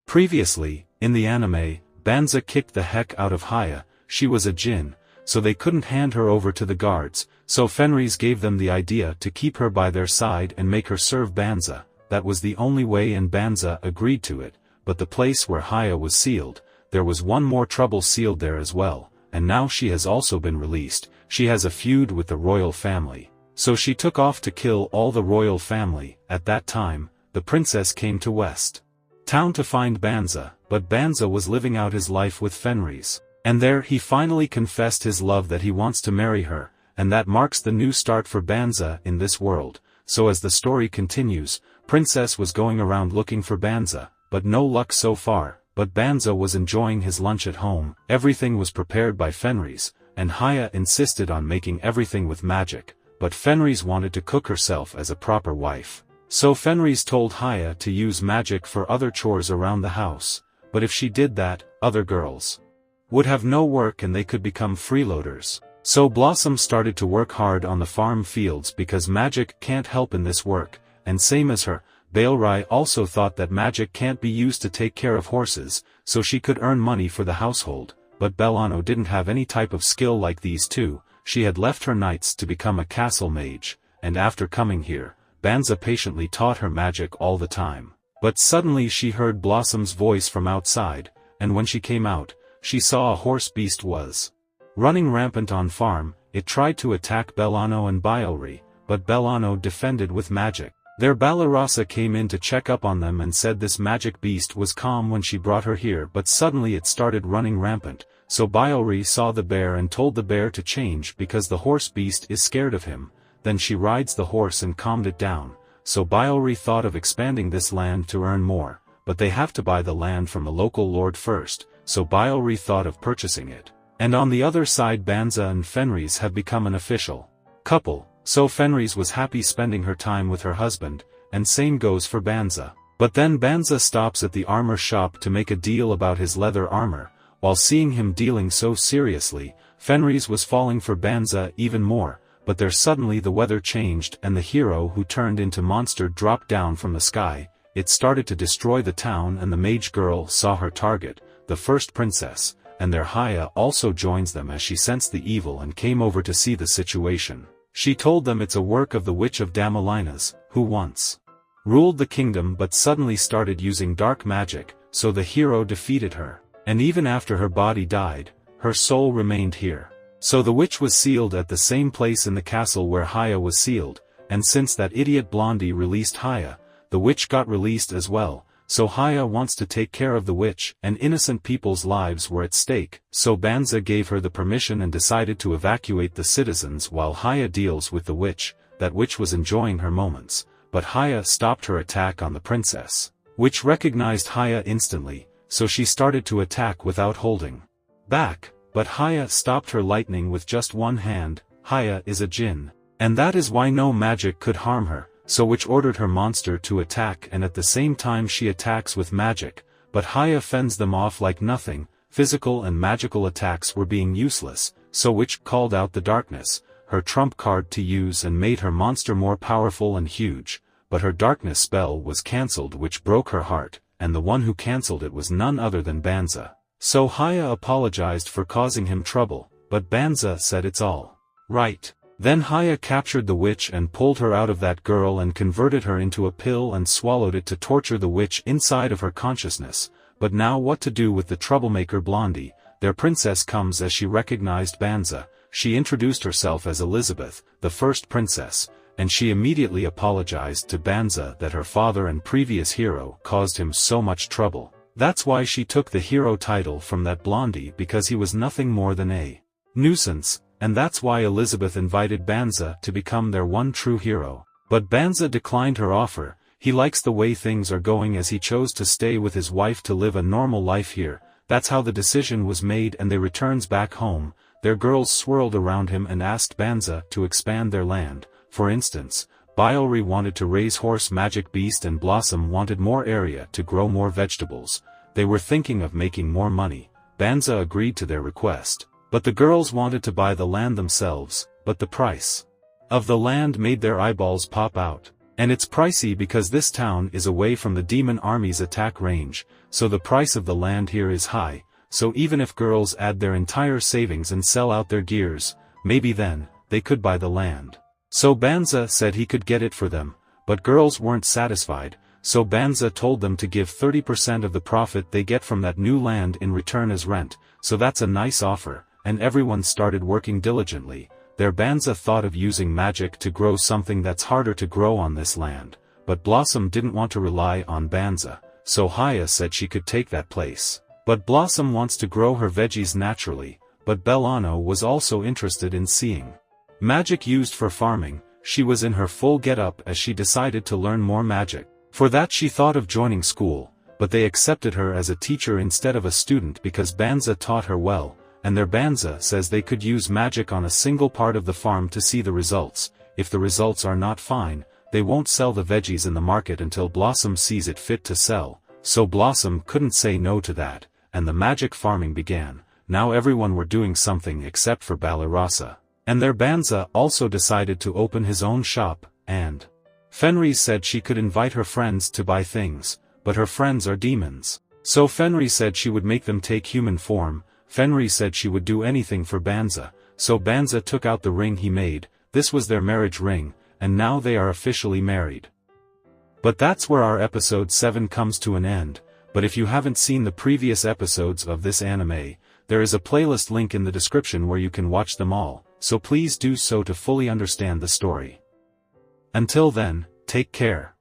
Previously, in the anime, Banza kicked the heck out of Haya. She was a djinn, so they couldn't hand her over to the guards, so Fenris gave them the idea to keep her by their side and make her serve Banza. That was the only way, and Banza agreed to it, but the place where Haya was sealed, there was one more trouble sealed there as well, and now she has also been released. She has a feud with the royal family, so she took off to kill all the royal family. At that time, the princess came to West Town to find Banza, but Banza was living out his life with Fenris, and there he finally confessed his love that he wants to marry her, and that marks the new start for Banza in this world. So as the story continues, Princess was going around looking for Banza, but no luck so far. But Banza was enjoying his lunch at home. Everything was prepared by Fenris, and Haya insisted on making everything with magic, but Fenris wanted to cook herself as a proper wife. So Fenris told Haya to use magic for other chores around the house, but if she did that, other girls would have no work and they could become freeloaders. So Blossom started to work hard on the farm fields because magic can't help in this work, and same as her, Baelrai also thought that magic can't be used to take care of horses, so she could earn money for the household, but Belano didn't have any type of skill like these two. She had left her knights to become a castle mage, and after coming here, Banza patiently taught her magic all the time. But suddenly she heard Blossom's voice from outside, and when she came out, she saw a horse beast was running rampant on farm. It tried to attack Belano and Baelri, but Belano defended with magic. Their Balarasa came in to check up on them and said this magic beast was calm when she brought her here, but suddenly it started running rampant, so Baelri saw the bear and told the bear to change because the horse beast is scared of him. Then she rides the horse and calmed it down, so Baelri thought of expanding this land to earn more, but they have to buy the land from the local lord first, so Baelri thought of purchasing it. And on the other side Banza and Fenris have become an official couple, so Fenris was happy spending her time with her husband, and same goes for Banza. But then Banza stops at the armor shop to make a deal about his leather armor. While seeing him dealing so seriously, Fenris was falling for Banza even more, but there suddenly the weather changed and the hero who turned into monster dropped down from the sky. It started to destroy the town and the mage girl saw her target, the first princess, and their Haya also joins them as she sensed the evil and came over to see the situation. She told them it's a work of the Witch of Damalinas, who once ruled the kingdom but suddenly started using dark magic, so the hero defeated her, and even after her body died, her soul remained here. So the witch was sealed at the same place in the castle where Haya was sealed, and since that idiot Blondie released Haya, the witch got released as well. So Haya wants to take care of the witch, and innocent people's lives were at stake, so Banza gave her the permission and decided to evacuate the citizens while Haya deals with the witch. That witch was enjoying her moments, but Haya stopped her attack on the princess, which recognized Haya instantly, so she started to attack without holding back, but Haya stopped her lightning with just one hand. Haya is a djinn, and that is why no magic could harm her. So witch ordered her monster to attack, and at the same time she attacks with magic, but Haya fends them off like nothing. Physical and magical attacks were being useless, so witch called out the darkness, her trump card to use, and made her monster more powerful and huge, but her darkness spell was cancelled, which broke her heart, and the one who cancelled it was none other than Banza. So Haya apologized for causing him trouble, but Banza said it's all right. Then Haya captured the witch and pulled her out of that girl and converted her into a pill and swallowed it to torture the witch inside of her consciousness. But now what to do with the troublemaker Blondie? Their princess comes as she recognized Banza. She introduced herself as Elizabeth, the first princess, and she immediately apologized to Banza that her father and previous hero caused him so much trouble. That's why she took the hero title from that Blondie, because he was nothing more than a nuisance. And that's why Elizabeth invited Banza to become their one true hero. But Banza declined her offer. He likes the way things are going, as he chose to stay with his wife to live a normal life here. That's how the decision was made, and they returns back home. Their girls swirled around him and asked Banza to expand their land. For instance, Baelri wanted to raise horse magic beast and Blossom wanted more area to grow more vegetables. They were thinking of making more money. Banza agreed to their request. But the girls wanted to buy the land themselves, but the price of the land made their eyeballs pop out. And it's pricey because this town is away from the demon army's attack range, so the price of the land here is high, so even if girls add their entire savings and sell out their gears, maybe then, they could buy the land. So Banza said he could get it for them, but girls weren't satisfied, so Banza told them to give 30% of the profit they get from that new land in return as rent, so that's a nice offer, and everyone started working diligently. Their Banza thought of using magic to grow something that's harder to grow on this land, but Blossom didn't want to rely on Banza, so Haya said she could take that place. But Blossom wants to grow her veggies naturally, but Bellano was also interested in seeing magic used for farming. She was in her full get-up as she decided to learn more magic. For that she thought of joining school, but they accepted her as a teacher instead of a student because Banza taught her well, and their Banza says they could use magic on a single part of the farm to see the results. If the results are not fine, they won't sell the veggies in the market until Blossom sees it fit to sell, so Blossom couldn't say no to that, and the magic farming began. Now everyone were doing something except for Balarasa. And their Banza also decided to open his own shop, and Fenris said she could invite her friends to buy things, but her friends are demons. So Fenris said she would make them take human form. Fenris said she would do anything for Banza, so Banza took out the ring he made. This was their marriage ring, and now they are officially married. But that's where our episode 7 comes to an end, but if you haven't seen the previous episodes of this anime, there is a playlist link in the description where you can watch them all, so please do so to fully understand the story. Until then, take care.